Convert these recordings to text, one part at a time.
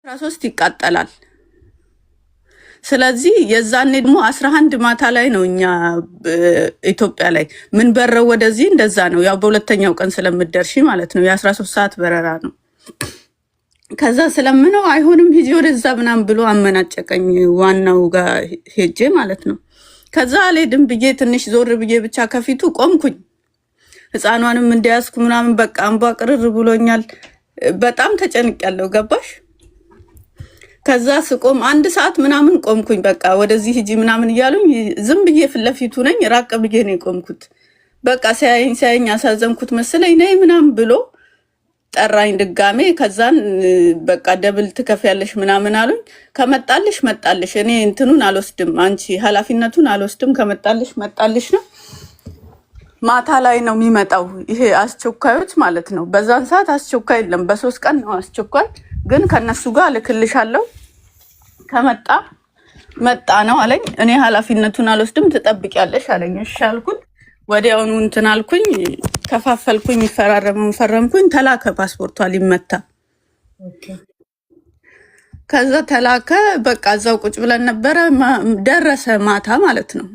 13 ይቃጠላል። ስለዚህ የዛኔ ደግሞ 11 ማታ ላይ ነው እኛ ኢትዮጵያ ላይ ምን በረው ወደዚህ እንደዛ ነው። ያው በሁለተኛው ቀን ስለምደርሺ ማለት ነው። የ13 ሰዓት በረራ ነው። ከዛ ስለምነው አይሆንም ሂጂ ወደዛ ምናምን ብሎ አመናጨቀኝ። ዋናው ጋር ሄጄ ማለት ነው። ከዛ አልሄድም ብዬ ትንሽ ዞር ብዬ ብቻ ከፊቱ ቆምኩኝ። ህፃኗንም እንዲያስኩ ምናምን በቃ አንቧ ቅርር ብሎኛል። በጣም ተጨንቄያለሁ። ገባሽ? ከዛ ስቆም 1 ሰዓት ምናምን ቆምኩኝ። በቃ ወደዚህ ሂጂ ምናምን እያሉኝ ዝም ብዬ ፊት ለፊቱ ነኝ፣ ራቅ ብዬ ነው የቆምኩት። በቃ ሲያየኝ አሳዘንኩት መሰለኝ። ነይ ምናምን ብሎ ጠራኝ ድጋሜ። ከዛን በቃ ደብል ትከፍያለሽ ምናምን አሉኝ። ከመጣልሽ መጣልሽ፣ እኔ እንትኑን አልወስድም፣ አንቺ ኃላፊነቱን አልወስድም። ከመጣልሽ መጣልሽ ነው። ማታ ላይ ነው የሚመጣው ይሄ አስቸኳዮች ማለት ነው። በዛን ሰዓት አስቸኳይ የለም፣ በ3 ቀን ነው አስቸኳይ። ግን ከነሱ ጋር ልክልሻለሁ ከመጣ መጣ ነው አለኝ። እኔ ኃላፊነቱን አልወስድም ትጠብቂያለሽ አለኝ። እሺ አልኩት። ወዲያውኑ እንትን አልኩኝ፣ ከፋፈልኩኝ፣ ፈረምኩኝ። ተላከ ፓስፖርቷ ሊመታ። ከዛ ተላከ። በቃ እዛው ቁጭ ብለን ነበረ። ደረሰ ማታ ማለት ነው።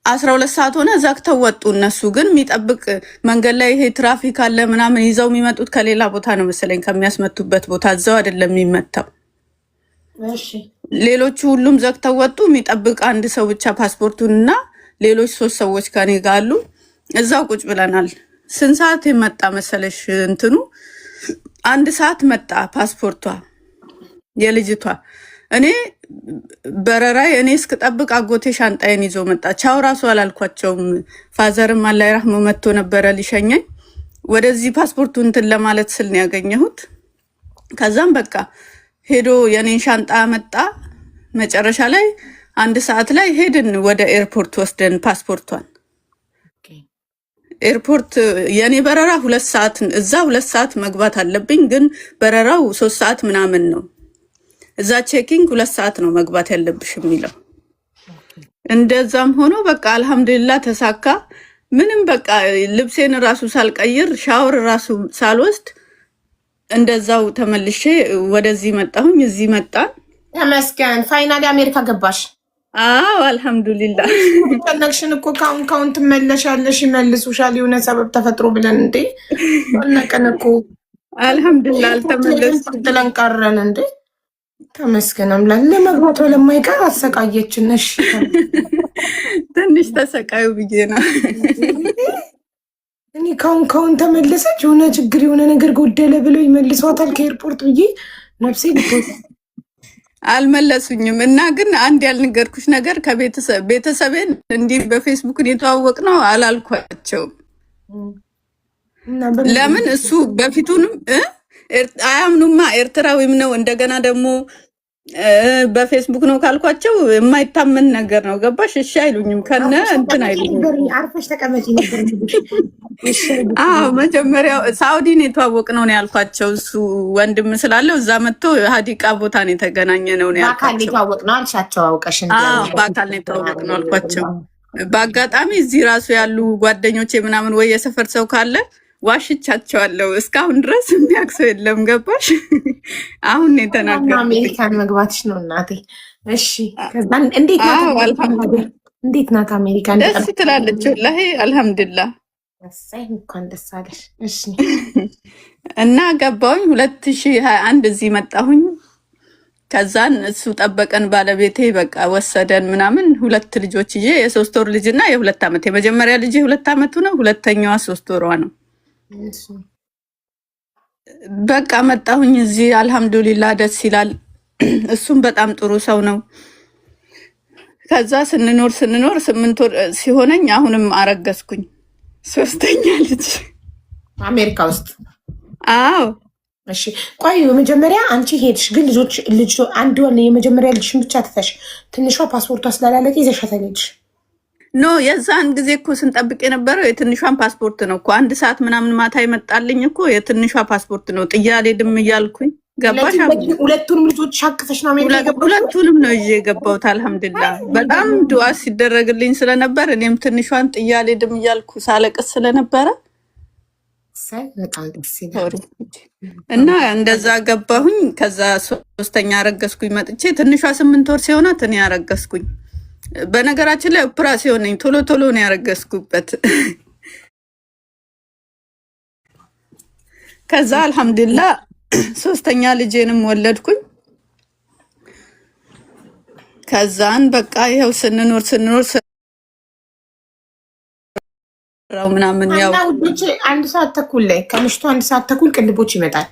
12 ሰዓት ሆነ። ዘግተው ወጡ። እነሱ ግን የሚጠብቅ መንገድ ላይ ይሄ ትራፊክ አለ ምናምን ይዘው የሚመጡት ከሌላ ቦታ ነው መሰለኝ፣ ከሚያስመቱበት ቦታ። እዛው አይደለም የሚመታው። ሌሎቹ ሁሉም ዘግተው ወጡ። የሚጠብቅ አንድ ሰው ብቻ ፓስፖርቱንና ሌሎች 3 ሰዎች ከኔ ጋር አሉ። እዛው ቁጭ ብለናል። ስንት ሰዓት የመጣ መሰለሽ? እንትኑ 1 ሰዓት መጣ ፓስፖርቷ የልጅቷ። እኔ በረራይ እኔ እስክጠብቅ አጎቴ ሻንጣዬን ይዞ መጣ። ቻው ራሱ አላልኳቸውም። ፋዘርም አላህ ይራህመው መጥቶ ነበረ ሊሸኘኝ። ወደዚህ ፓስፖርቱ እንትን ለማለት ስል ነው ያገኘሁት። ከዛም በቃ ሄዶ የኔን ሻንጣ መጣ። መጨረሻ ላይ 1 ሰዓት ላይ ሄድን ወደ ኤርፖርት ወስደን ፓስፖርቷን። ኤርፖርት የኔ በረራ 2 ሰዓት፣ እዛ 2 ሰዓት መግባት አለብኝ። ግን በረራው 3 ሰዓት ምናምን ነው። እዛ ቼኪንግ 2 ሰዓት ነው መግባት ያለብሽ የሚለው። እንደዛም ሆኖ በቃ አልহামዱሊላህ ተሳካ። ምንም በቃ ልብሴን ራሱ ሳልቀይር ሻወር ራሱ ሳልወስድ እንደዛው ተመልሼ ወደዚህ መጣሁኝ። እዚህ መጣን። ተመስገን። ፋይናሊ አሜሪካ ገባሽ? አዎ አልহামዱሊላህ። ተነክሽን እኮ ካሁን ትመለሻለሽ፣ ይመልሱሻል የሆነ ሰበብ ተፈጥሮ ብለን እንዴ አልነቀን እኮ። አልহামዱሊላህ አልተመለስኩም ብለን ቀረን እንዴ። ተመስገን አምላክ። ለመግባቷ ለማይቀር አሰቃየችን። እሺ ትንሽ ተሰቃዩ ብዬ ነው እኔ። ካሁን ተመለሰች። የሆነ ችግር የሆነ ነገር ጎደለ ብሎ ይመልሷታል ከኤርፖርት ብዬ ነፍሴ ልትወጣ። አልመለሱኝም። እና ግን አንድ ያልነገርኩሽ ነገር ቤተሰቤን እንዲህ በፌስቡክ የተዋወቅ ነው አላልኳቸውም። ለምን እሱ በፊቱንም አያምኑማ። ኤርትራዊም ነው እንደገና ደግሞ በፌስቡክ ነው ካልኳቸው የማይታመን ነገር ነው። ገባሽ? እሺ አይሉኝም። ከነ እንትን አይሉኝም። አርፈሽ ተቀመጪ ነበር። መጀመሪያው ሳውዲን የተዋወቅ ነው ያልኳቸው። እሱ ወንድም ስላለው እዛ መጥቶ ሀዲቃ ቦታ ነው የተገናኘ ነው ያልኳቸው። በአካል የተዋወቅ ነው አልሻቸው? አውቀሽ በአካል ነው የተዋወቅ ነው አልኳቸው። በአጋጣሚ እዚህ ራሱ ያሉ ጓደኞቼ ምናምን ወይ የሰፈር ሰው ካለ ዋሽቻቸዋለሁ። እስካሁን ድረስ የሚያክሰው የለም። ገባሽ? አሁን የተናገርኩት አሜሪካን መግባትሽ ነው እናቴ። እሺ ከዛን እንዴት ናት አሜሪካ? ደስ ትላለች ወላሂ አልহামዱሊላህ። እንኳን ደስ አለሽ። እሺ እና ገባሁኝ 2021 እዚህ መጣሁኝ። ከዛን እሱ ጠበቀን ባለቤቴ በቃ ወሰደን ምናምን። 2 ልጆች ይዤ የ3 ወር ልጅና የ2 ዓመት። የመጀመሪያ ልጅ 2 ዓመቱ ነው፣ ሁለተኛዋ 3 ወሯ ነው። በቃ መጣሁኝ እዚህ አልহামዱሊላህ ደስ ይላል። እሱም በጣም ጥሩ ሰው ነው። ከዛ ስንኖር 8 ወር ሲሆነኝ አሁንም አረገዝኩኝ 3ኛ ልጅ አሜሪካ ውስጥ። አዎ እሺ ቆይ መጀመሪያ አንቺ ሄድሽ፣ ግን ልጅ አንድ ወር የመጀመሪያ ልጅሽን ብቻ ትተሽ ትንሿ ፓስፖርቷ ስላላለቀ ይዘሻት ሄድሽ? ኖ የዛን ጊዜ እኮ ስንጠብቅ የነበረው የትንሿን ፓስፖርት ነው እኮ። 1 ሰዓት ምናምን ማታ ይመጣልኝ እኮ የትንሿ ፓስፖርት ነው። ጥያ አልሄድም እያልኩኝ ገባሽ? ሁለቱንም ልጆች አቅፈሽ ነው አሜሪካ የገባሽው? ሁለቱንም ነው ይዤ የገባሁት አልহামዱሊላህ። በጣም ዱዓ ሲደረግልኝ ስለነበር እኔም ትንሿን ጥያ አልሄድም እያልኩ ሳለቅስ ስለነበረ በጣም ደስ ይላል። እና እንደዛ ገባሁኝ። ከዛ ሶስተኛ አረገዝኩኝ መጥቼ ትንሿ 8 ወር ሲሆናት እኔ ያረገዝኩኝ። በነገራችን ላይ ኦፕራሲዮን ነኝ፣ ቶሎ ቶሎ ነው ያረገዝኩበት። ከዛ አልሐምዱሊላህ ሶስተኛ ልጄንም ወለድኩኝ። ከዛን በቃ ይኸው ስንኖር ምናምን ያው አንድ ሰዓት ተኩል ላይ ከምሽቱ 1 ሰዓት ተኩል ቅልቦች ይመጣል።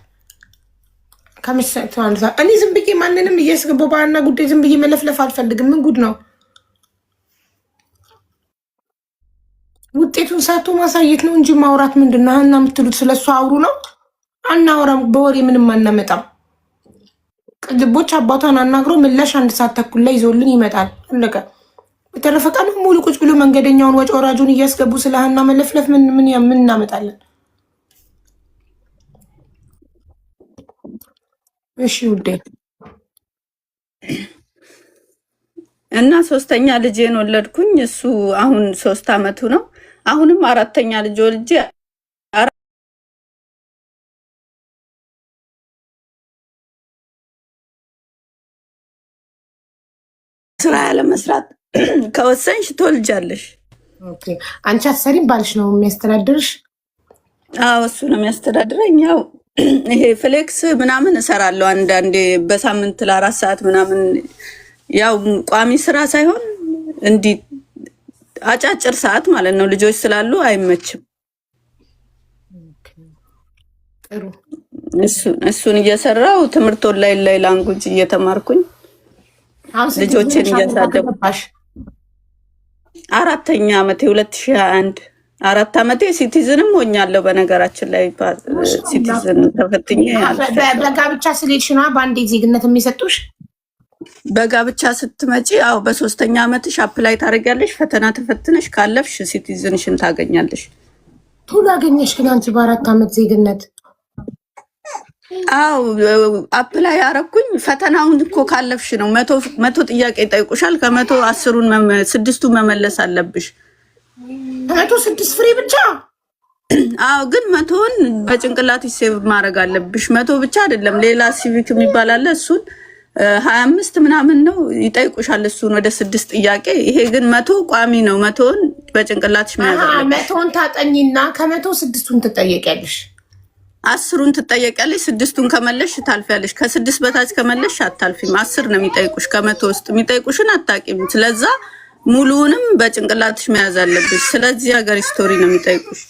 ከምሽቱ 1 ሰዓት እኔ ዝም ብዬ ማንንም እያስገባሁ ባና ጉዳይ ዝም ብዬ መለፍለፍ አልፈልግም። ምን ጉድ ነው? ውጤቱን ሳቶ ማሳየት ነው እንጂ ማውራት ምንድን ነው? እና የምትሉት ስለሱ አውሩ ነው። አናወራም፣ በወሬ ምንም አናመጣም። ቅልቦች አባቷን አናግሮ ምላሽ 1 ሰዓት ተኩል ላይ ይዞልን ይመጣል። አለቀ። በተረፈ ቀን ሙሉ ቁጭ ብሎ መንገደኛውን ወጭ ወራጁን እያስገቡ ስለ ሀና መለፍለፍ ምን እናመጣለን? እሺ ውዴ። እና ሶስተኛ ልጄን ወለድኩኝ። እሱ አሁን 3 አመቱ ነው። አሁንም 4ተኛ ልጅ ወልጄ ስራ ያለ መስራት ከወሰንሽ ትወልጃለሽ። ኦኬ። አንቺ አትሰሪም፣ ባልሽ ነው የሚያስተዳድርሽ? አዎ እሱ ነው የሚያስተዳድረኝ። ያው ይሄ ፍሌክስ ምናምን እሰራለሁ አንዳንዴ በሳምንት ለ4 ሰዓት ምናምን። ያው ቋሚ ስራ ሳይሆን እንዲህ አጫጭር ሰዓት ማለት ነው። ልጆች ስላሉ አይመችም። ጥሩ። እሱን እየሰራው ትምህርት ኦንላይን ላይ ላንጉጅ እየተማርኩኝ ልጆችን እያሳደጉ 4ኛ ዓመቴ 2021 4 ዓመቴ ሲቲዝንም ሆኛለሁ። በነገራችን ላይ ሲቲዝን ተፈትኜ በጋብቻ ስለሄድሽ ነው በአንዴ ዜግነት የሚሰጡሽ? በጋብቻ ስትመጪ አው በ3ኛ ዓመትሽ አፕላይ ታደርጊያለሽ። ፈተና ተፈትነሽ ካለፍሽ ሲቲዝንሽን ታገኛለሽ። ቶሎ አገኘሽ ግን አንቺ በ4 ዓመት ዜግነት? አው አፕላይ ያረኩኝ። ፈተናውን እኮ ካለፍሽ ነው። መቶ ጥያቄ ይጠይቁሻል። ከመቶ 6ቱን መመለስ አለብሽ። 6 ፍሬ ብቻ? አው ግን 100ን በጭንቅላት ሴቭ ማድረግ አለብሽ። 100 ብቻ አይደለም፣ ሌላ ሲቪክ የሚባል አለ። እሱን 25 ምናምን ነው ይጠይቁሻል። እሱን ወደ 6 ጥያቄ። ይሄ ግን 100 ቋሚ ነው። 100ን በጭንቅላትሽ መያዝ አለብሽ። 100ን ታጠኝና ከ100 6ቱን ትጠየቂያለሽ። 10ሩን ትጠየቂያለሽ። 6ቱን ከመለሽ ታልፊያለሽ። ከ6 በታች ከመለሽ አታልፊም። 10 ነው የሚጠይቁሽ። ከ100 ውስጥ የሚጠይቁሽን አታቂም። ስለዛ ሙሉውንም በጭንቅላትሽ መያዝ አለብሽ። ስለዚህ ሀገር ስቶሪ ነው የሚጠይቁሽ።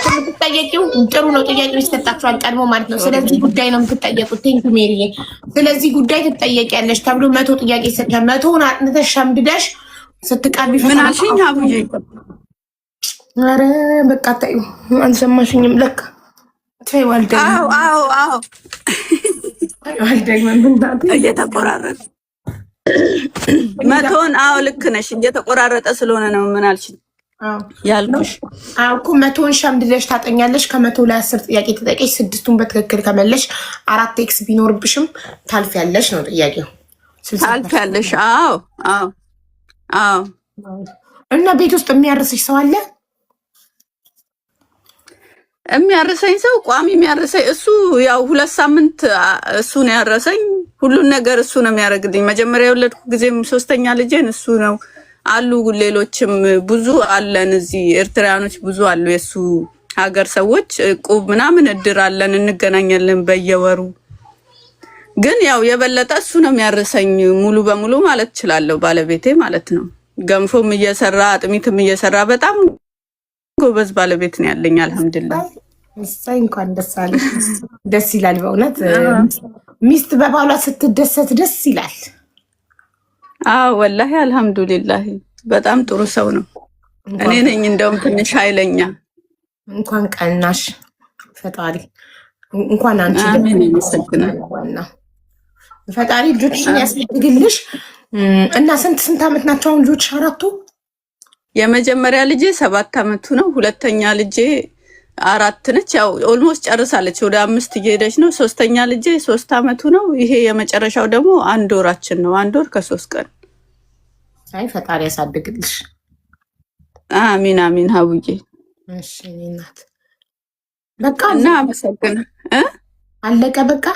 የምትጠየቂው ጥሩ ነው። ጥያቄው ይሰጣችኋል ቀድሞ ማለት ነው። ስለዚህ ጉዳይ ነው የምትጠየቁት። ቴንክ ሜሪ። ስለዚህ ጉዳይ ትጠየቂያለሽ ተብሎ 100 ጥያቄ ይሰጣል። 100ን አጥንተሽ ሸምድደሽ ስትቀርቢ ምን አልሽኝ? አቡዬ ኧረ በቃ ታዩ አልሰማሽኝም ለካ እየተቆራረጠ 100ን ልክ ነሽ። እየተቆራረጠ ስለሆነ ነው። ምን አልሽኝ ያልኩሽ እኮ 100ን ሸምድደሽ ታጠኛለሽ። ከ100 ላይ 10 ጥያቄ ተጠቂሽ 6ቱን በትክክል ከመለሽ 4 ኤክስ ቢኖርብሽም ታልፊያለሽ ነው ጥያቄው። ታልፊያለሽ። አዎ። እና ቤት ውስጥ የሚያርስሽ ሰው አለ? የሚያርሰኝ ሰው ቋሚ የሚያርሰኝ እሱ ያው 2 ሳምንት እሱ ነው ያረሰኝ። ሁሉን ነገር እሱ ነው የሚያደርግልኝ። መጀመሪያ የወለድኩ ጊዜም 3ኛ ልጄን እሱ ነው አሉ። ሌሎችም ብዙ አለን እዚህ ኤርትራያኖች ብዙ አሉ። የሱ ሀገር ሰዎች ቁብ ምናምን እድር አለን፣ እንገናኛለን በየወሩ። ግን ያው የበለጠ እሱ ነው የሚያርሰኝ ሙሉ በሙሉ ማለት እችላለሁ። ባለቤቴ ማለት ነው። ገንፎም እየሰራ አጥሚትም እየሰራ በጣም ጎበዝ ባለቤት ነው ያለኝ። አልሐምዱሊላህ። እሰይ እንኳን ደስ አለሽ። ደስ ይላል በእውነት ሚስት በባሏ ስትደሰት ደስ ይላል። ወላሂ አልሐምዱሊላህ። በጣም ጥሩ ሰው ነው። እኔ ነኝ እንደውም ትንሽ ኃይለኛ። እንኳን ቀናሽ ፈጣሪ እንኳን አንቺ ፈጣሪ ልጆችሽን ያሳድግልሽ። እና ስንት ዓመት ናቸው አሁን ልጆች? 4ቱ? የመጀመሪያ ልጄ 7 ዓመቱ ነው። ሁለተኛ ልጄ 4 ነች። ያው ኦልሞስት ጨርሳለች፣ ወደ 5 እየሄደች ነው። 3ኛ ልጄ 3 ዓመቱ ነው። ይሄ የመጨረሻው ደግሞ 1 ወራችን ነው። 1 ወር ከ3 ቀን። አይ ፈጣሪ ያሳድግልሽ። አሚን አሚን ሀቡዬ። እሺ እናት በቃ እና አመሰግን አለቀ። በቃ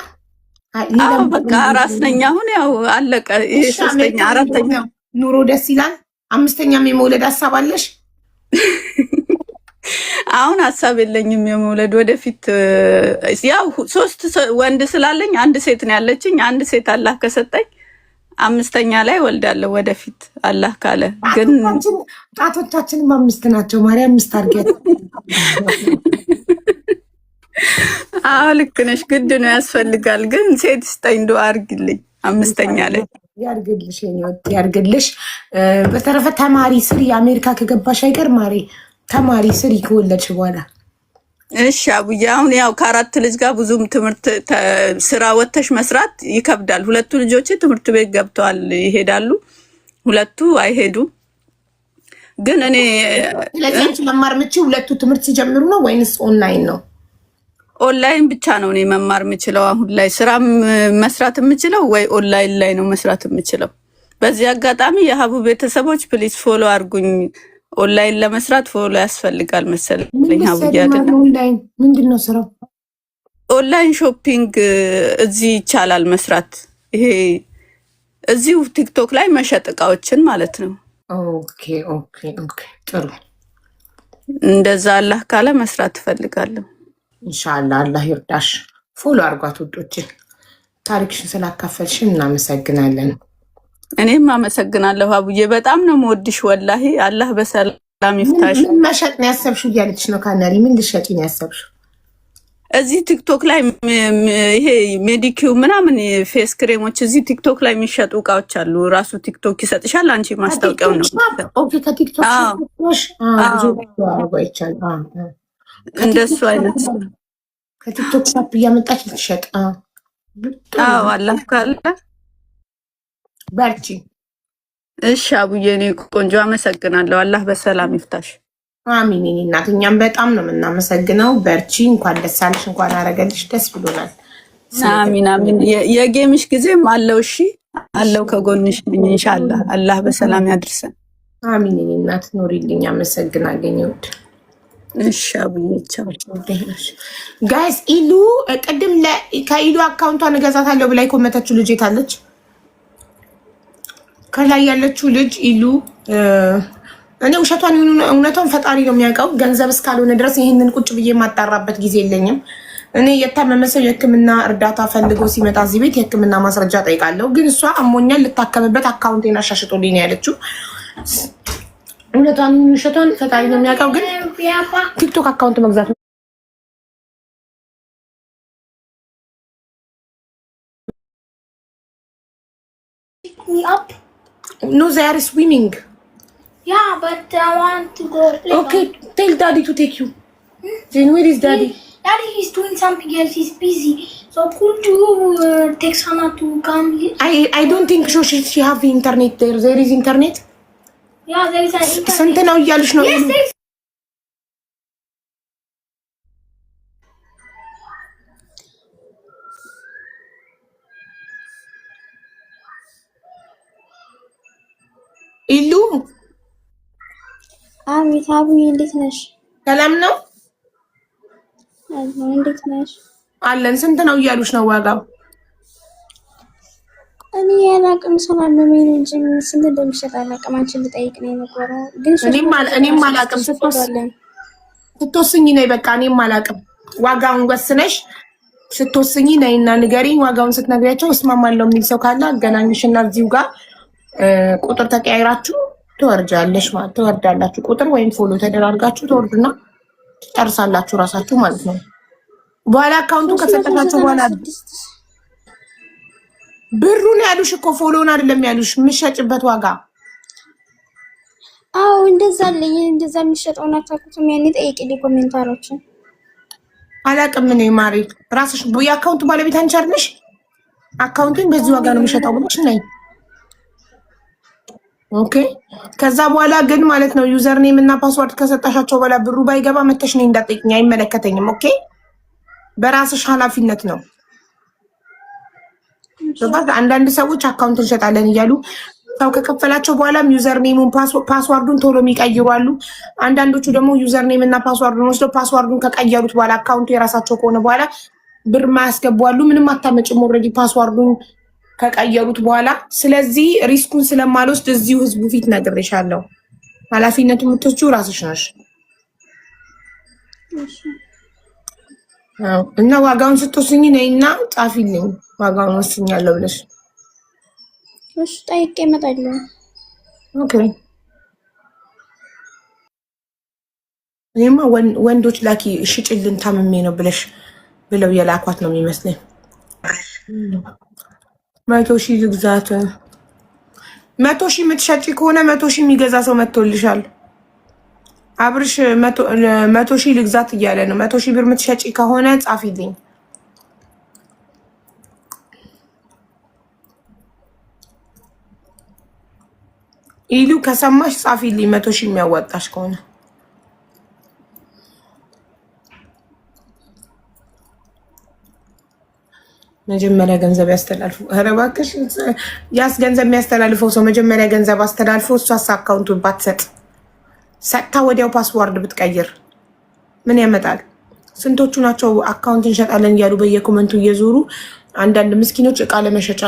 አዎ በቃ አራስ ነኝ አሁን። ያው አለቀ። ይሄ ሶስተኛ አራተኛ ኑሮ ደስ ይላል። አምስተኛም የመውለድ ሀሳብ አለሽ? አሁን ሀሳብ የለኝም የመውለድ ወደፊት። ያው 3 ወንድ ስላለኝ 1 ሴት ነው ያለችኝ። 1 ሴት አላህ ከሰጠኝ አምስተኛ ላይ ወልዳለሁ ወደፊት አላህ ካለ። ግን ጣቶቻችንም 5 ናቸው። ማርያም 5 አድርጊያት። አዎ ልክ ነሽ። ግድ ነው ያስፈልጋል። ግን ሴት ስጠኝ ዱአ አድርግልኝ አምስተኛ ላይ ያርግልሽ። ያርግልሽ። በተረፈ ተማሪ ስሪ። አሜሪካ ከገባሽ አይቀር ማሪ ተማሪ ስሪ ከወለድሽ በኋላ። እሺ አቡዬ። አሁን ያው ከ4 ልጅ ጋር ብዙም ትምህርት ስራ ወተሽ መስራት ይከብዳል። 2 ልጆቼ ትምህርት ቤት ገብተዋል ይሄዳሉ፣ 2ቱ አይሄዱም። ግን እኔ ስለዚህ መማር የምችው 2ቱ ትምህርት ሲጀምሩ ነው ወይንስ ኦንላይን ነው? ኦንላይን ብቻ ነው እኔ መማር የምችለው። አሁን ላይ ስራ መስራት የምችለው ወይ ኦንላይን ላይ ነው መስራት የምችለው። በዚህ አጋጣሚ የሀቡ ቤተሰቦች ፕሊዝ ፎሎ አድርጉኝ። ኦንላይን ለመስራት ፎሎ ያስፈልጋል መሰለኝ። ሀቡ ያደለ ኦንላይን ምንድነው ስራው? ኦንላይን ሾፒንግ እዚህ ይቻላል መስራት። ይሄ እዚሁ ቲክቶክ ላይ መሸጥ እቃዎችን ማለት ነው። ኦኬ ኦኬ ኦኬ ጥሩ። እንደዛ አላህ ካለ መስራት እፈልጋለሁ። ኢንሻአላህ አላህ ይርዳሽ። ፎሎ አድርጓት ውዶች። ታሪክሽን ስላካፈልሽን እናመሰግናለን። እኔም አመሰግናለሁ አቡዬ። በጣም ነው የምወድሽ ወላሂ። አላህ በሰላም ይፍታሽ። ምን መሸጥ ነው ያሰብሽው እያለች ነው ካናሪ። ምን ልሸጪ ነው ያሰብሽው? እዚህ ቲክቶክ ላይ ይሄ ሜዲኪው ምናምን ፌስ ክሬሞች እዚህ ቲክቶክ ላይ የሚሸጡ እቃዎች አሉ። ራሱ ቲክቶክ ይሰጥሻል። አንቺ ማስታወቂያው ነው። ኦኬ ከቲክቶክ እንደሱ አይነት ከቲክቶክ ሻፕ እያመጣች ልትሸጥ። አዎ አላህ ካለ በርቺ። እሺ አቡዬ እኔ ቆንጆ አመሰግናለሁ። አላህ በሰላም ይፍታሽ። አሚን። እኔ እናት እኛም በጣም ነው የምናመሰግነው። በርቺ። እንኳን ደስ አለሽ፣ እንኳን አረገልሽ። ደስ ብሎናል። አሚን አሚን። የጌምሽ ጊዜም አለው። እሺ አለው ከጎንሽ ነኝ ኢንሻአላህ። አላህ በሰላም ያድርሰን። አሚን። እኔ እናት ኖሪልኝ። አመሰግናለኝ። ይወድ እሺ አቡዬ ቻው። ጋይስ ኢሉ ቅድም ከኢሉ አካውንቷን እገዛታለሁ ብላ የኮመተችው ልጅ የታለች? ከላይ ያለችው ልጅ ኢሉ እኔ ውሸቷን ይሁን እውነቷን ፈጣሪ ነው የሚያውቀው። ገንዘብ እስካልሆነ ድረስ ይህንን ቁጭ ብዬ የማጣራበት ጊዜ የለኝም። እኔ የታመመ ሰው የሕክምና እርዳታ ፈልጎ ሲመጣ እዚህ ቤት የሕክምና ማስረጃ ጠይቃለሁ። ግን እሷ አሞኛል ልታከምበት አካውንቴን አሻሽጦልኝ ነው ያለችው። እውነቷን ይሁን ውሸቷን ፈጣሪ ነው የሚያውቀው። ግን ቲክቶክ አካውንት መግዛት No, they are swimming. Yeah, but I want to go play. Okay, tell daddy to take you. Then where is daddy? Daddy is doing something else. He's busy. So could you text Hannah to come here? I don't think so. She have internet there. There is internet? Yeah, there is an internet. ስንት ነው እያልሽ ነው? Yes, there is. ኢሉ አቤት አቡዬ፣ እንዴት ነሽ? ሰላም ነው እንዴት ነሽ? አለን። ስንት ነው እያሉሽ ነው ዋጋው? እኔ ያላቅም ሰላም ነው ምን እንጂ ስንት እንደሚሸጥ አላቅም። አንቺን ልጠይቅ ነው የነበረው ግን እኔም አላቅም። ስትወስኝ ነይ በቃ። እኔም አላቅም። ዋጋውን ወስነሽ ስትወስኝ ነይና ንገሪኝ። ዋጋውን ስትነግሪያቸው እስማማለሁ የሚል ሰው ካለ አገናኝሽና እዚሁ ጋር ቁጥር ተቀያይራችሁ ትወርጃለሽ ማለት ትወርዳላችሁ። ቁጥር ወይም ፎሎ ተደራርጋችሁ ትወርዱና ትጨርሳላችሁ ራሳችሁ ማለት ነው። በኋላ አካውንቱን ከሰጠታችሁ በኋላ ብሩን ያሉሽ እኮ ፎሎውን አይደለም ያሉሽ የምትሸጭበት ዋጋ። አዎ እንደዛ አለኝ። እንደዛ የሚሸጠውን አታውቁትም? ያኔ ጠይቂልኝ ኮሜንታሮችን። አላውቅም እኔ ማሪ። ራስሽ የአካውንቱ ባለቤት አንቺ አይደለሽ? አካውንቱን በዚህ ዋጋ ነው የሚሸጠው ብለሽ ነይ። ኦኬ። ከዛ በኋላ ግን ማለት ነው ዩዘር ኔም እና ፓስወርድ ከሰጣሻቸው በኋላ ብሩ ባይገባ መተሽ ነይ እንዳትጠይቅኝ፣ አይመለከተኝም። ኦኬ። በራስሽ ኃላፊነት ነው። አንዳንድ ሰዎች አካውንት እንሸጣለን እያሉ ሰው ከከፈላቸው በኋላም ዩዘር ኔሙን ፓስዋርዱን ቶሎ የሚቀይሩ አሉ። አንዳንዶቹ ደግሞ ዩዘር ኔም እና ፓስዋርዱን ወስደው ፓስዋርዱን ከቀየሩት በኋላ አካውንቱ የራሳቸው ከሆነ በኋላ ብር ማያስገቡ አሉ። ምንም አታመጭም ኦልሬዲ ፓስዋርዱን ከቀየሩት በኋላ። ስለዚህ ሪስኩን ስለማልወስድ እዚሁ ህዝቡ ፊት ነግሬሻለሁ። ኃላፊነቱ የምትወስጂው ራስሽ ነሽ እና ዋጋውን ስትወስኝ ነይና ጻፊልኝ ዋጋውን ወስኛለሁ ብለሽ። እሺ ጠይቄ እመጣለሁ። ኦኬ እኔማ ወንዶች ላኪ ሽጭልን ታምሜ ነው ብለሽ ብለው የላኳት ነው የሚመስለኝ። 100,000 ልግዛት። 100,000 የምትሸጪ ከሆነ 100,000 የሚገዛ ሰው መጥቶልሻል። አብርሽ 100,000 ልግዛት እያለ ነው። 100,000 ብር የምትሸጪ ከሆነ ጻፊልኝ። ኢሉ ከሰማሽ ጻፊልኝ 100,000 የሚያዋጣሽ ከሆነ። መጀመሪያ ገንዘብ ያስተላልፉ። ኧረ እባክሽ ያስ ገንዘብ የሚያስተላልፈው ሰው መጀመሪያ ገንዘብ አስተላልፎ እሷስ አካውንቱን ባትሰጥ ሰጥታ ወዲያው ፓስዋርድ ብትቀይር ምን ያመጣል? ስንቶቹ ናቸው አካውንት እንሸጣለን እያሉ በየኮመንቱ እየዞሩ አንዳንድ ምስኪኖች እቃ ለመሸጫ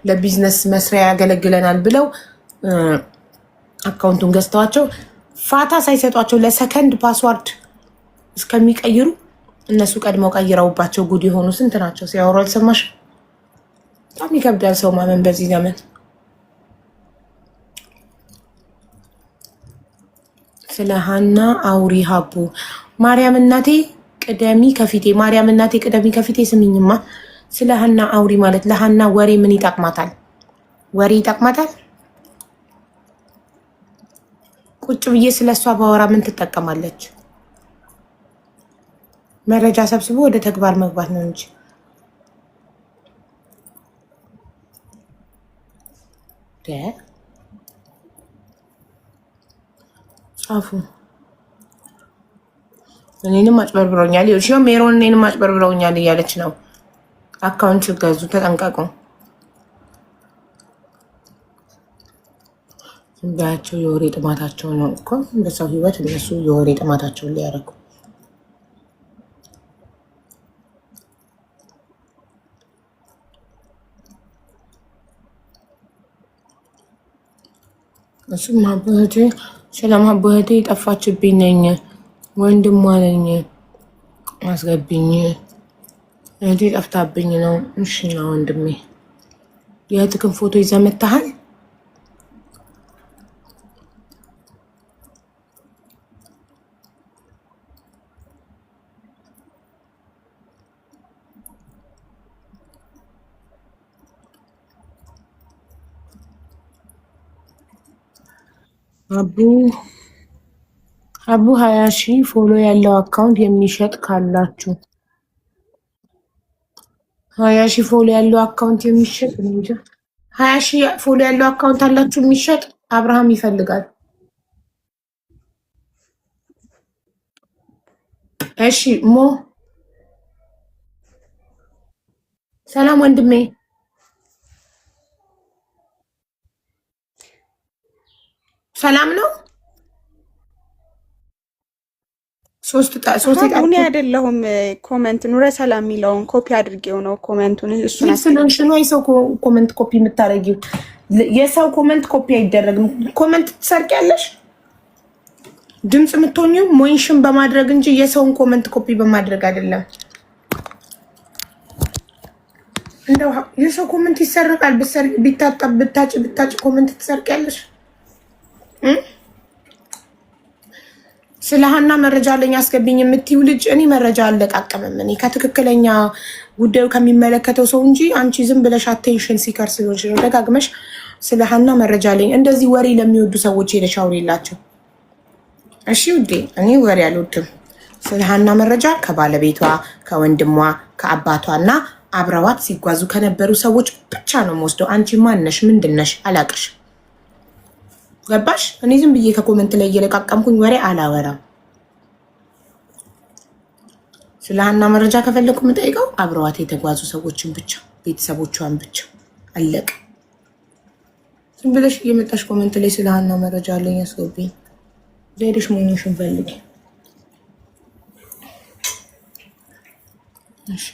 ለቢዝነስ መስሪያ ያገለግለናል ብለው አካውንቱን ገዝተዋቸው ፋታ ሳይሰጧቸው ለሰከንድ ፓስዋርድ እስከሚቀይሩ እነሱ ቀድመው ቀይረውባቸው ጉድ የሆኑ ስንት ናቸው? ሲያወሩ አልሰማሽ? በጣም ይከብዳል ሰው ማመን በዚህ ዘመን። ስለ ሀና አውሪ ሀቡ። ማርያም እናቴ ቅደሚ ከፊቴ፣ ማርያም እናቴ ቅደሚ ከፊቴ። ስሚኝማ ስለ ሀና አውሪ ማለት ለሀና ወሬ ምን ይጠቅማታል? ወሬ ይጠቅማታል? ቁጭ ብዬ ስለሷ ባወራ ምን ትጠቀማለች? መረጃ ሰብስቦ ወደ ተግባር መግባት ነው እንጂ። ጻፉ። እኔንም አጭበርብረውኛል። ይኸው ሜሮን እኔንም አጭበርብረውኛል እያለች ነው። አካውንት ገዙ፣ ተጠንቀቁ። እንዳያቸው የወሬ ጥማታቸው ነው እኮ በሰው ህይወት እነሱ የወሬ ጥማታቸውን ሊያደርጉ። እሱም አቦህቴ ሰላም አቦህቴ ጠፋችብኝ ነኝ ወንድሟ ነኝ አስገብኝ እህቴ ጠፍታብኝ ነው። እሺ ነው ወንድሜ። የእህትክን ፎቶ ይዘህ መጥተሃል? አቡ 20,000 ፎሎ ያለው አካውንት የሚሸጥ ካላችሁ 20,000 ፎሎ ያለው አካውንት የሚሸጥ እንጂ 20,000 ፎሎ ያለው አካውንት አላችሁ የሚሸጥ አብርሃም ይፈልጋል። እሺ ሞ ሰላም ወንድሜ ሰላም ነው። ሶስት እኔ አይደለሁም ኮሜንት ኑረ ሰላም የሚለውን ኮፒ አድርጌው ነው ኮሜንቱን። እሱን ስለሽ ነው የሰው ኮሜንት ኮፒ የምታረጊው። የሰው ኮሜንት ኮፒ አይደረግም። ኮሜንት ትሰርቂያለሽ ድምጽ የምትሆኚው ሞንሽን በማድረግ እንጂ የሰውን ኮሜንት ኮፒ በማድረግ አይደለም። እንደው የሰው ኮሜንት ይሰርቃል። ቢታጠብ ብታጭ ኮሜንት ትሰርቂያለሽ። ስለ ሀና መረጃ አለኝ አስገብኝ የምትይው ልጅ እኔ መረጃ አለቃቀምም። እኔ ከትክክለኛ ጉዳዩ ከሚመለከተው ሰው እንጂ አንቺ ዝም ብለሽ አቴንሽን ሲከር ስለሆንሽ ነው ደጋግመሽ ስለ ሀና መረጃ አለኝ። እንደዚህ ወሬ ለሚወዱ ሰዎች ሄደሽ አውሪላቸው እሺ ውዴ። እኔ ወሬ አልወድም። ስለ ሀና መረጃ ከባለቤቷ ከወንድሟ ከአባቷና አብረዋት ሲጓዙ ከነበሩ ሰዎች ብቻ ነው የምወስደው። አንቺ ማነሽ? ምንድነሽ? አላቅሽ። ገባሽ? እኔ ዝም ብዬ ከኮመንት ላይ እየለቃቀምኩኝ ወሬ አላወራም። ስለ ሀና መረጃ ከፈለኩ የምጠይቀው አብረዋት የተጓዙ ሰዎችን ብቻ፣ ቤተሰቦቿን ብቻ። አለቅ ዝም ብለሽ እየመጣሽ ኮሜንት ላይ ስለ ሀና መረጃ አለኝ ያስገብኝ። ዜድሽ መሆንሽን ፈልጊ። እሺ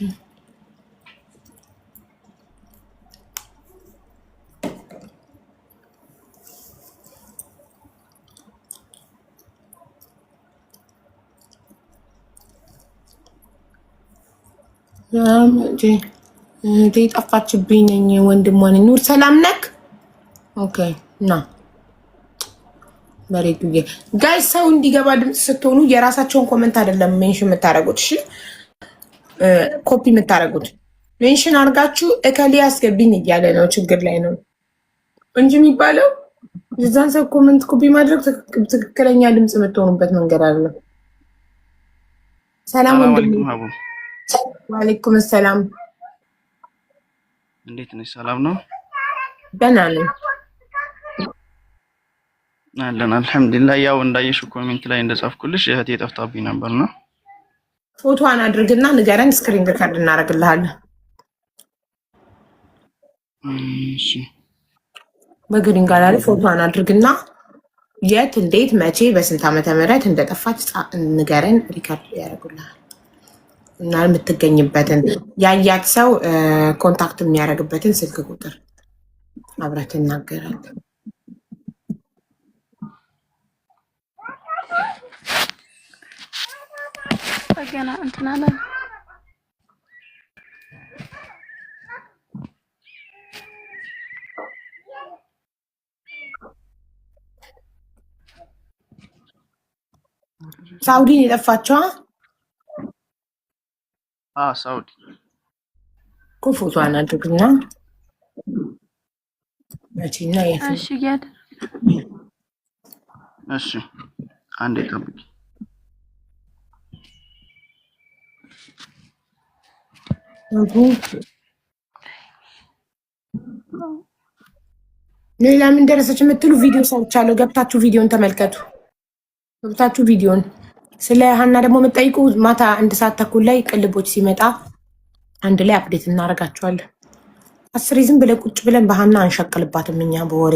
ጠፋችብኝ ነኝ ወንድሟ ነኝ። ኑር ሰላም ነክ? ኦኬ ና መሬቱ ጋይስ ሰው እንዲገባ ድምፅ ስትሆኑ የራሳቸውን ኮመንት አይደለም ሜንሽን የምታደርጉት። እሺ ኮፒ የምታደርጉት ሜንሽን አድርጋችሁ እከሌ አስገብኝ እያለ ነው ችግር ላይ ነው እንጂ የሚባለው የዛን ሰው ኮመንት ኮፒ ማድረግ ትክክለኛ ድምፅ የምትሆኑበት መንገድ አለ። ሰላም ወንድም። ዋሌኩም ሰላም። እንዴት ነሽ? ሰላም ነው? ደህና ነኝ አለን አልሐምዱሊላህ። ያው እንዳየሽው ኮሜንት ላይ እንደጻፍኩልሽ እህቴ ጠፍታብኝ ነበርና ፎቶዋን አድርግና ንገረን፣ ስክሪን ሪከርድ እናደርግልሃለን። እሺ በግሪን ጋላሪ ፎቶዋን አድርግና የት እንዴት መቼ በስንት ዓመተ ምህረት እንደጠፋች ንገረን፣ ሪከርድ ያደርጉልሃል እና የምትገኝበትን ያያት ሰው ኮንታክት የሚያደርግበትን ስልክ ቁጥር አብረህ ትናገራለህ። ገና እንትና አለ ሳውዲን የጠፋችዋ ሳውዲ እኮ ፎቶዋን አድርግና መቼና የት? እሺ ያድ እሺ አንዴ ጠብቂ። ሌላ ምን ደረሰች የምትሉ ቪዲዮ ሰርቻለሁ፣ ገብታችሁ ቪዲዮን ተመልከቱ። ገብታችሁ ቪዲዮን ስለ ሀና ደግሞ የምትጠይቁ ማታ 1 ሰዓት ተኩል ላይ ቅልቦች ሲመጣ አንድ ላይ አፕዴት እናደርጋቸዋለን። አስሬ ዝም ብለን ቁጭ ብለን በሀና አንሸቅልባትም እኛ በወሬ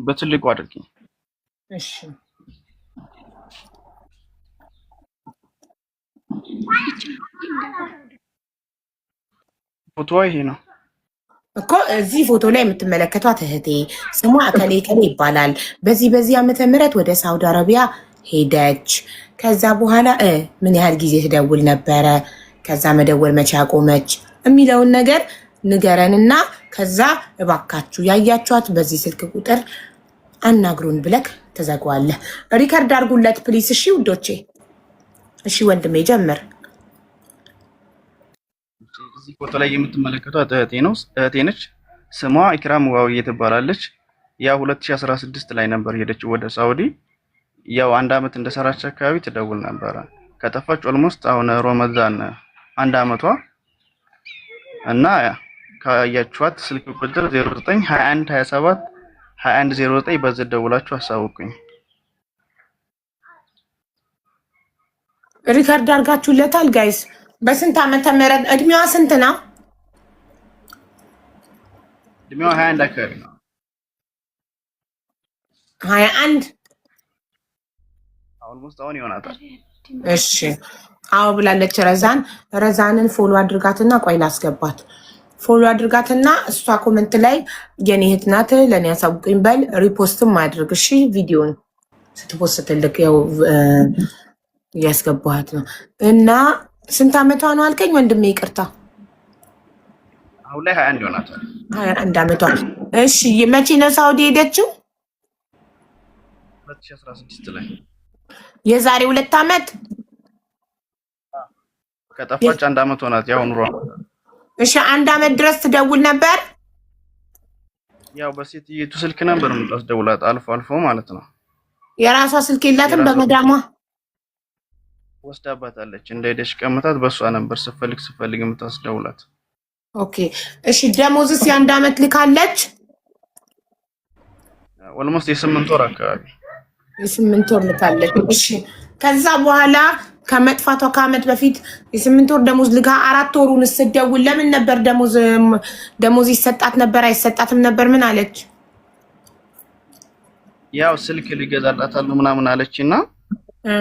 በትልቁ አድርጊ። እሺ ፎቶዋ ይሄ ነው እኮ እዚህ ፎቶ ላይ የምትመለከቷት እህቴ ስሟ እከሌ እከሌ ይባላል። በዚህ ዓመተ ምህረት ወደ ሳውዲ አረቢያ ሄደች። ከዛ በኋላ ምን ያህል ጊዜ ትደውል ነበረ፣ ከዛ መደወል መቼ አቆመች የሚለውን ነገር ንገረንና ከዛ እባካችሁ ያያችኋት በዚህ ስልክ ቁጥር አናግሩን ብለክ ተዘጓለህ። ሪከርድ አድርጉለት ፕሊስ። እሺ ውዶቼ፣ እሺ ወንድሜ ጀምር። እዚህ ፎቶ ላይ የምትመለከቷት እህቴ ነች። ስሟ ኢክራም ዋውዬ ትባላለች። ያው 2016 ላይ ነበር ሄደችው ወደ ሳውዲ። ያው 1 አመት እንደሰራች አካባቢ ትደውል ነበረ። ከጠፋች ኦልሞስት አሁን ሮመዳን 1 አመቷ እና ካያችኋት ስልክ ቁጥር 0921272109 በዚህ ደውላችሁ አሳውቁኝ። ሪከርድ አድርጋችሁለታል ጋይስ? በስንት ዓመተ ምህረት እድሜዋ ስንት ነው? እድሜዋ 21 አካባቢ ነው። 21 ኦልሞስት አሁን ይሆናታል። እሺ አዎ ብላለች። ረዛንን ፎሎ አድርጋትና ቆይ ላስገባት። ፎሎ አድርጋትና እሷ ኮመንት ላይ የኔ እህት ናት ለኔ ያሳውቁኝ በል። ሪፖስትም አድርግ እሺ። ቪዲዮን ስትፖስትልክ ያው ያስገባሃት ነው። እና ስንት ዓመቷ ነው አልከኝ ወንድሜ? ይቅርታ አሁን ላይ 21 ይሆናታል። 21 ዓመቷ። እሺ መቼ ነው ሳውዲ ሄደችው? 2016 ላይ የዛሬ 2 ዓመት። ከጠፋች 1 ዓመት ሆናት። ያው ኑሮ እሺ 1 ዓመት ድረስ ትደውል ነበር? ያው በሴትየቱ ስልክ ነበር የምታስደውላት አልፎ አልፎ ማለት ነው። የራሷ ስልክ የላትም በመዳሟ ወስዳባታለች። እንደሄደች ቀምታት በሷ ነበር ስፈልግ የምታስደውላት። ኦኬ እሺ ደሞዝስ የ1 ዓመት ልካለች? ኦልሞስት የ8 ወር አካባቢ የ8 ወር ልካለች። እሺ ከዛ በኋላ ከመጥፋቷ ከአመት በፊት የ8 ወር ደሞዝ ልጋ 4 ወሩን ስትደውል ለምን ነበር ደሞዝ ይሰጣት ነበር አይሰጣትም ነበር? ምን አለች? ያው ስልክ ልገዛላታለሁ ምናምን አለችና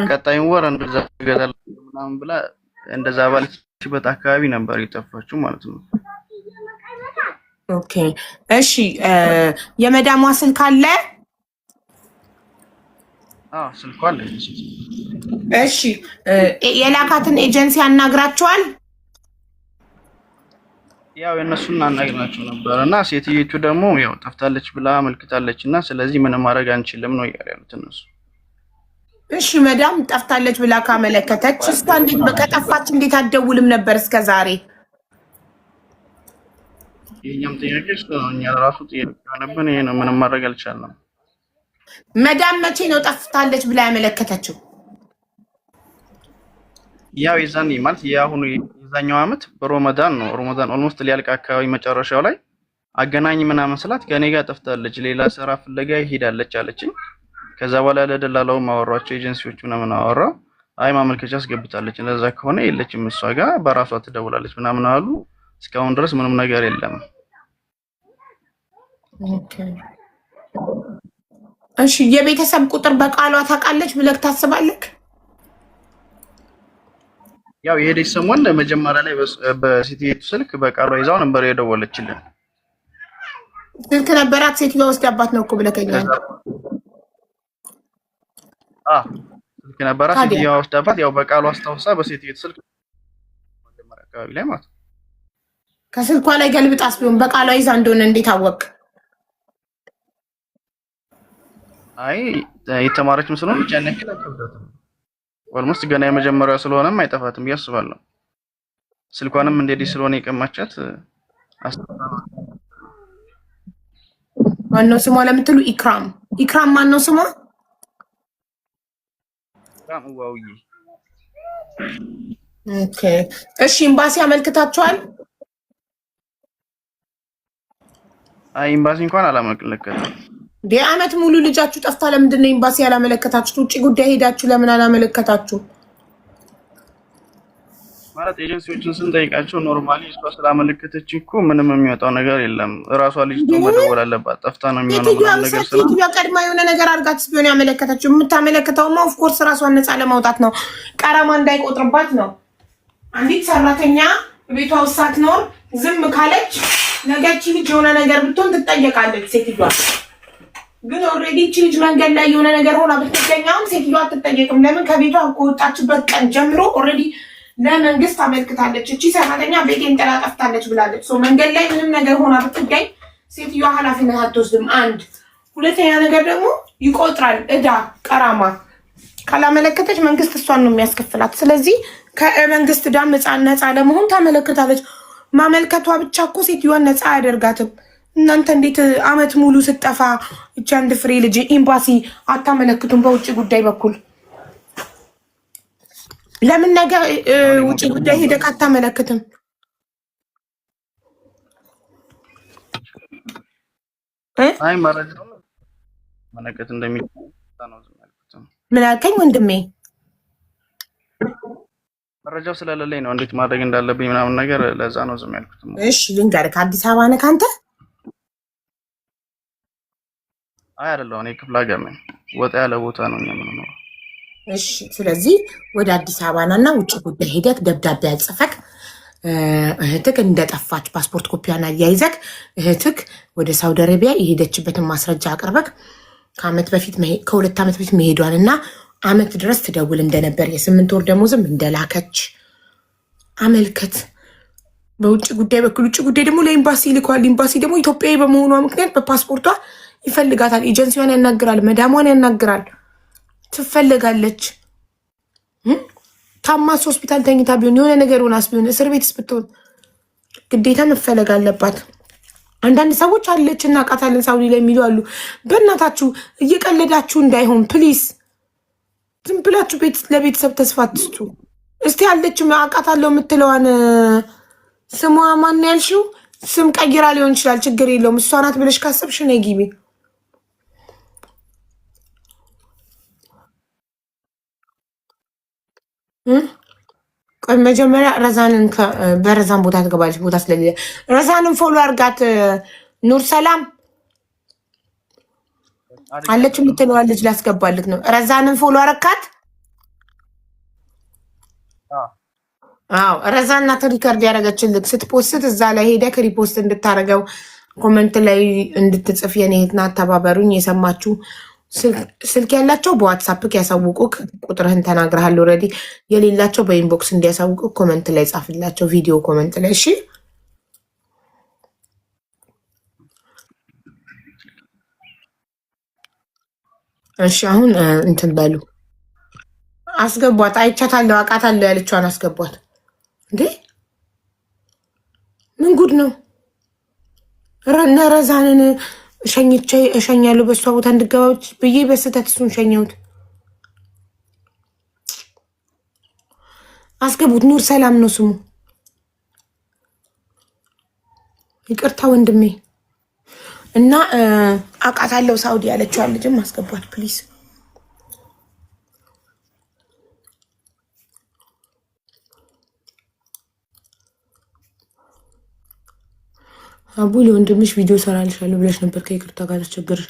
ቀጣዩን ወር እንደዛ ልገዛላታለሁ ምናምን ብላ እንደዛ ባለችበት አካባቢ ነበር የጠፋችው ማለት ነው። ኦኬ እሺ፣ የመዳሟ ስልክ አለ? ስልኳ አለ። እሺ፣ የላካትን ኤጀንሲ አናግራቸዋል? ያው የእነሱን አናግናቸው ነበር እና ሴትዮቱ ደግሞ ያው ጠፍታለች ብላ አመልክታለች እና ስለዚህ ምንም ማድረግ አንችልም ነው ያሉት እነሱ። እሺ መዳም ጠፍታለች ብላ ካመለከተች እሷ እንዴት በቀጠፋች እንዴት አትደውልም ነበር እስከ ዛሬ? የኛም ጥያቄ እኛ ራሱ ጥያቄ ሆነብን። ይሄ ነው፣ ምንም ማድረግ አልቻልንም። መዳም መቼ ነው ጠፍታለች ብላ ያመለከተችው? ያው የዛኔ ማለት የአሁኑ የዛኛው አመት በሮመዳን ነው። ሮመዳን ኦልሞስት ሊያልቅ አካባቢ መጨረሻው ላይ አገናኝ ምናምን ስላት ከኔ ጋር ጠፍታለች ሌላ ስራ ፍለጋ ሄዳለች አለችኝ። ከዛ በኋላ ለደላላው ማወራቸው ኤጀንሲዎች ምናምን አወራ። አይ ማመልከቻ አስገብታለች፣ እንደዛ ከሆነ የለችም እሷ ጋር በራሷ ትደውላለች ምናምን አሉ። እስካሁን ድረስ ምንም ነገር የለም። እሺ የቤተሰብ ቁጥር በቃሏ ታውቃለች ብለህ ታስባለህ? ያው የሄደች ሰሞን ለመጀመሪያ ላይ በሲቲቱ ስልክ በቃሏ ይዛው ነበር የደወለችልን። ስልክ ነበራት ሴትዮዋ ወስዳባት ነው እኮ ብለከኛል። ስልክ ነበራት ሴትዮዋ ወስዳባት፣ ያው በቃሏ አስታውሳ በሲቲቱ ስልክ መጀመሪያ አካባቢ ላይ ማለት ከስልኳ ላይ ገልብጣስ ቢሆን በቃሏ ይዛ እንደሆነ እንዴት አወቅ? አይ የተማረችም ስለሆነች ያን ያክል አልከብዳትም። ኦልሞስት ገና የመጀመሪያው ስለሆነም አይጠፋትም ያስባለሁ። ስልኳንም እንደዚህ ስለሆነ የቀማቻት ማነው ስሟ ለምትሉ ኢክራም ማነው ስሟ? ኢክራም ዋውዬ። ኦኬ እሺ ኤምባሲ አመልክታችኋል? አይ ኤምባሲ እንኳን አላመለከተም። አመት ሙሉ ልጃችሁ ጠፍታ ለምንድን ነው ኤምባሲ ያላመለከታችሁት? ውጪ ጉዳይ ሄዳችሁ ለምን አላመለከታችሁ? ማለት ኤጀንሲዎችን ስንጠይቃቸው ኖርማሊ እሷ ስላመለከተች እኮ ምንም የሚወጣው ነገር የለም፣ እራሷ ልጅ መደወል አለባት፣ ጠፍታ ነው የሚሆነው ምናምን ነገር ስለ ሴትዮዋ ቀድማ የሆነ ነገር አድርጋትስ ቢሆን ያመለከተችው? የምታመለክተውማ ኦፍኮርስ ራሷን ነፃ ለማውጣት ነው፣ ቀረማ እንዳይቆጥርባት ነው። አንዲት ሰራተኛ ቤቷ ውስጥ ሳትኖር ዝም ካለች ነገች ልጅ የሆነ ነገር ብትሆን ትጠየቃለች ሴትዮዋ። ግን ኦልሬዲ እቺ ልጅ መንገድ ላይ የሆነ ነገር ሆና ብትገኛም ሴትዮዋ አትጠየቅም። ለምን? ከቤቷ ከወጣችበት ቀን ጀምሮ ኦልሬዲ ለመንግስት አመልክታለች። እቺ ሰራተኛ ቤቴን ጥላ ጠፍታለች ብላለች። ሶ መንገድ ላይ ምንም ነገር ሆና ብትገኝ ሴትዮዋ ኃላፊነት አትወስድም። አንድ ሁለተኛ ነገር ደግሞ ይቆጥራል እዳ ቀራማ። ካላመለከተች መንግስት እሷን ነው የሚያስከፍላት። ስለዚህ ከመንግስት ዕዳ ነፃ ለመሆን ታመለክታለች። ማመልከቷ ብቻ እኮ ሴትዮዋን ነፃ አያደርጋትም። እናንተ እንዴት አመት ሙሉ ስጠፋ እቺ አንድ ፍሬ ልጅ ኤምባሲ አታመለክቱም? በውጭ ጉዳይ በኩል ለምን ነገ ውጭ ጉዳይ ሄደህ አታመለክትም? አይ መረጃው መነከት እንደሚታ ነው ዝም ያልኩት። ምን አልከኝ ወንድሜ? መረጃው ስለሌለኝ ነው እንዴት ማድረግ እንዳለብኝ ምናምን ነገር ለዛ ነው ዝም ያልኩት። እሺ ልንገርህ፣ አዲስ አበባ ነህ አንተ? አይ አይደለም፣ እኔ ክፍለ ሀገር ነኝ። ወጣ ያለ ቦታ ነው የምኖረው። እሺ ስለዚህ ወደ አዲስ አበባ ናና ውጭ ጉዳይ ሄደህ ደብዳቤ አጽፈክ እህትክ እንደጠፋች ፓስፖርት ኮፒዋን አያይዘክ እህትክ ወደ ሳውዲ አረቢያ የሄደችበትን ማስረጃ አቅርበክ ከ2 ዓመት በፊት መሄዷንና አመት ድረስ ትደውል እንደነበር የ8 ወር ደሞዝም እንደላከች አመልከት። በውጭ ጉዳይ በኩል ውጭ ጉዳይ ደግሞ ለኤምባሲ ልኳል። ኤምባሲ ደግሞ ኢትዮጵያዊ በመሆኗ ምክንያት በፓስፖርቷ ይፈልጋታል። ኤጀንሲዋን ያናግራል፣ መዳሟን ያናግራል። ትፈልጋለች። ታማስ ሆስፒታል ተኝታ ቢሆን የሆነ ነገር ሆናስ ቢሆን እስር ቤትስ ብትሆን ግዴታ መፈለግ አለባት። አንዳንድ ሰዎች አለች እና ቃታለን ሳውዲ ላይ የሚሉ አሉ። በእናታችሁ እየቀለዳችሁ እንዳይሆን ፕሊስ። ዝም ብላችሁ ለቤተሰብ ተስፋ አትስጡ። እስቲ አለች አውቃታለሁ የምትለዋን ስሟ ማን ያልሽው? ስም ቀይራ ሊሆን ይችላል፣ ችግር የለውም። እሷ ናት ብለሽ ካሰብሽ ነይ ግቢ። ቆይ መጀመሪያ ረዛንን በረዛን ቦታ ትገባለች። ቦታ ስለሌለ ረዛንን ፎሎ አርጋት። ኑር ሰላም አለች የምትለዋ ልጅ ላስገባልክ ነው። ረዛንን ፎሎ አረካት። አዎ ረዛን ናት ሪከርድ ያደረገችልክ። ስትፖስት እዛ ላይ ሄደክ ሪፖስት እንድታረገው ኮመንት ላይ እንድትጽፍ የኔ እህት ናት። ተባበሩኝ። የሰማችሁ ስልክ ያላቸው በዋትሳፕክ ያሳውቁክ። ቁጥርህን ተናግረሃል ኦልሬዲ። የሌላቸው በኢንቦክስ እንዲያሳውቁክ ኮመንት ላይ ጻፍላቸው። ቪዲዮ ኮመንት ላይ እሺ። እሺ አሁን እንትን በሉ አስገቧት። አይቻታለሁ አውቃታለሁ ያለችዋን አስገቧት። እንዴ ምን ጉድ ነው? እነ ረዛንን እሸኛለሁ በሷ ቦታ እንድገባች ብዬ በስተት እሱን ሸኘሁት። አስገቡት። ኑር ሰላም ነው ስሙ። ይቅርታ ወንድሜ እና አውቃታለሁ ሳውዲ ያለችዋን ልጅም አስገቧት ፕሊዝ። አቡ ለወንድምሽ ቪዲዮ ሰራልሻለሁ ብለሽ ነበር። ከይቅርታ ጋር ተቸገርሽ።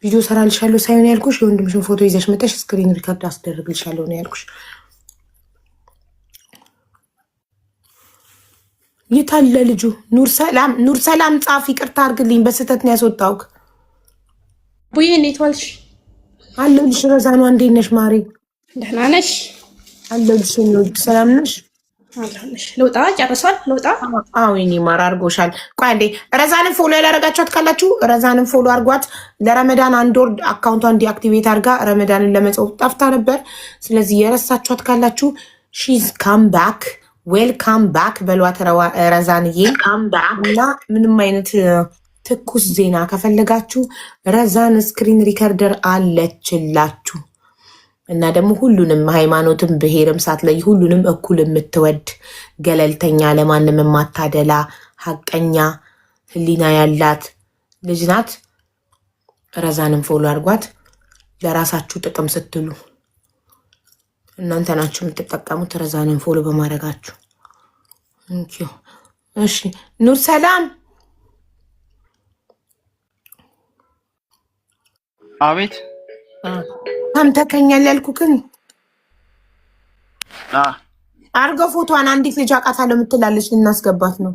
ቪዲዮ ሰራልሻለሁ ሳይሆን ያልኩሽ የወንድምሽን ፎቶ ይዘሽ መጣሽ ስክሪን ሪከርድ አስደርግልሻለሁ ነው ያልኩሽ። የታለ ልጁ? ኑር ሰላም ጻፍ። ይቅርታ አርግልኝ በስተት ነው ያስወጣውክ። ቡዬ እንዴት ዋልሽ? አለሁልሽ። ረዛኗ እንዴት ነሽ ማሪ? ደህና ነሽ? አለሁልሽ። ሰላም ነሽ? አለሁልሽ። ለውጣ ጨርሷል። ለውጣ አዎ የኔ ማር አርጎሻል። ቆይ አንዴ ረዛንን ፎሎ ያላረጋችኋት ካላችሁ ረዛንን ፎሎ አርጓት። ለረመዳን አንድ ወር አካውንቷን ዲአክቲቬት አርጋ ረመዳንን ለመጽወት ጠፍታ ነበር። ስለዚህ የረሳችኋት ካላችሁ ሺዝ ካም ባክ ዌልካም ባክ በሏት። ረዛንዬ እና ምንም አይነት ትኩስ ዜና ከፈለጋችሁ ረዛን ስክሪን ሪከርደር አለችላችሁ። እና ደግሞ ሁሉንም ሃይማኖትም ብሔርም ሳትለይ ሁሉንም እኩል የምትወድ ገለልተኛ፣ ለማንም የማታደላ ሀቀኛ ሕሊና ያላት ልጅ ናት። ረዛንም ፎሎ አድርጓት። ለራሳችሁ ጥቅም ስትሉ እናንተ ናችሁ የምትጠቀሙት ረዛንን ፎሎ በማድረጋችሁ። እሺ ኑር ሰላም። አቤት ሰምተከኛል ያልኩክን አርገው ፎቶዋን አንዲት ልጅ አውቃታለሁ የምትላለች ልናስገባት ነው።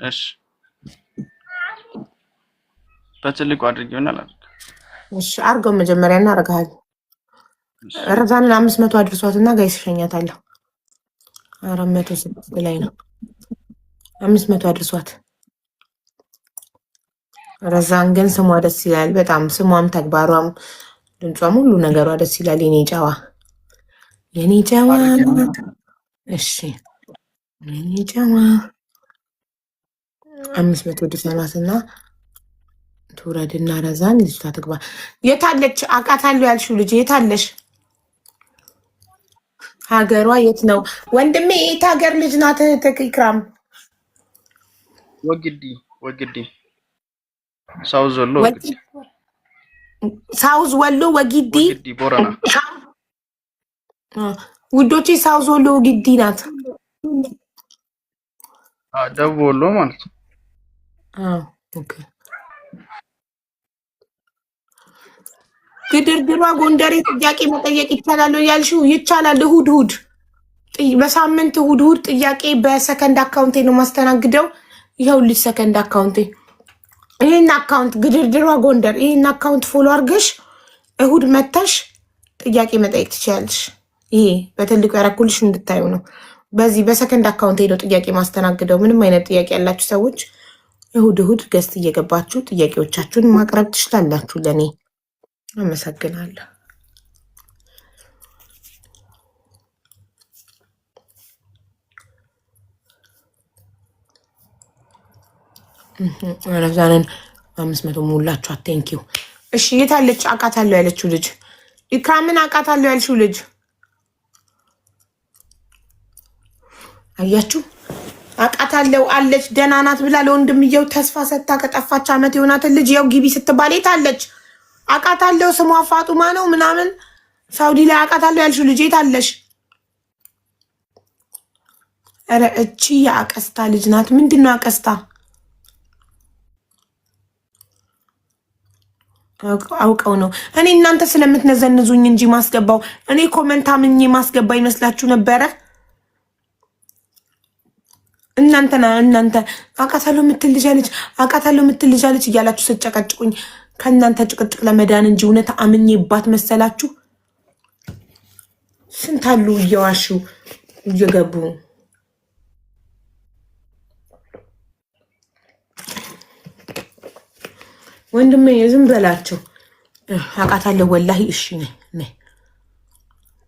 እሺ በትልቁ አድርጌውና ላድርግ። እሺ አርገው መጀመሪያ እናደርጋለን። ረዛንን 500 አድርሷትና ጋይስ ሸኛታለሁ። 406 ላይ ነው። 500 አድርሷት። ረዛን ግን ስሟ ደስ ይላል በጣም። ስሟም ተግባሯም ድምጿም ሁሉ ነገሯ ደስ ይላል። የኔ ጨዋ የኔ ጨዋ። እሺ የኔ ጨዋ 500 ድፈናትና ትውረድና ረዛን ልጅቷ ትግባ። የታለች? አውቃታለሁ ያልሽው ልጅ የታለሽ? ሀገሯ የት ነው ወንድሜ? የት ሀገር ልጅ ናት? ኢክራም ወግዲ ሳውዝ ወሎ ሳውዝ ወሎ ወጊዲ ቦረና ውዶቼ፣ ሳውዝ ወሎ ወጊዲ ናት። ደቡብ ወሎ ማለት ነው። ኦኬ። ግድርድሯ ጎንደሬ ጥያቄ መጠየቅ ይቻላል ያልሽው ይቻላል። እሁድ በሳምንት እሁድ ጥያቄ በሰከንድ አካውንቴ ነው ማስተናግደው። ይኸውልሽ ሰከንድ አካውንቴ ይሄን አካውንት ግድርድሯ ጎንደር ይሄን አካውንት ፎሎ አድርገሽ እሁድ መተሽ ጥያቄ መጠየቅ ትችያለሽ። ይሄ በትልቁ ያረኩልሽ እንድታዩ ነው። በዚህ በሰከንድ አካውንቴ ነው ጥያቄ ማስተናግደው። ምንም አይነት ጥያቄ ያላችሁ ሰዎች እሁድ ገስት እየገባችሁ ጥያቄዎቻችሁን ማቅረብ ትችላላችሁ ለኔ። አመሰግናለሁ። ረዛንን 500 ሞላችኋት። ቴንኪው። እሺ የታለች? አውቃታለሁ ያለችው ልጅ ኢክራምን አውቃታለሁ ያልሽው ልጅ አያችሁ? አውቃታለሁ አለች። ደህና ናት ብላ ለወንድምየው ተስፋ ሰጥታ ከጠፋች ዓመት የሆናትን ልጅ ያው ግቢ ስትባል የታለች? አውቃታለሁ ስሟ ፋጡማ ነው ምናምን ሳውዲ ላይ አውቃታለሁ ያልሽው ልጅ የታለሽ? ኧረ እቺ የአቀስታ ልጅ ናት። ምንድነው አቀስታ? አውቀው ነው። እኔ እናንተ ስለምትነዘንዙኝ እንጂ ማስገባው እኔ ኮመንት አምኜ ማስገባ ይመስላችሁ ነበረ? እናንተ አውቃታለሁ የምትል ልጅ አለች እያላችሁ ስጨቀጭቁኝ ከእናንተ ጭቅጭቅ ለመዳን እንጂ እውነት አምኜባት መሰላችሁ? ስንት አሉ እየዋሹ እየገቡ ወንድሜ ዝም በላቸው። አውቃታለሁ ወላሂ። እሺ ነይ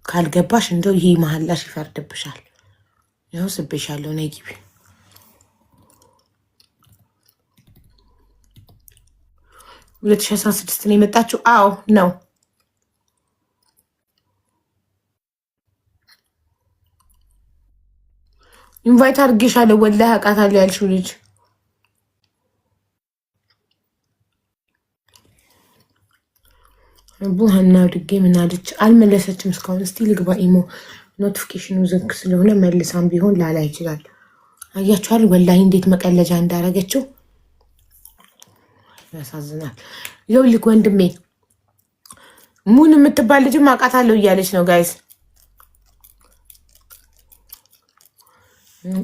ካልገባሽ እንደው ይሄ መሀላሽ ይፈርድብሻል። ያው ስቤሻለሁ። ነይ ግቢ። 2016 ነው የመጣችው። አዎ ነው። ኢንቫይት አድርጌሻለሁ ወላሂ አውቃታለሁ ያልሽው ልጅ ቡሃና ድጌ ምን አለች? አልመለሰችም እስካሁን። እስቲ ልግባ ኢሞ። ኖቲፊኬሽኑ ዝግ ስለሆነ መልሳም ቢሆን ላላ ይችላል። አያችኋል ወላሂ እንዴት መቀለጃ እንዳረገችው ያሳዝናል። ይኸውልህ ወንድሜ ሙን የምትባል ልጅም አውቃታለሁ እያለች ነው ጋይስ።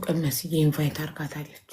ቀመስዬ ኢንቫይት አርጋታለች።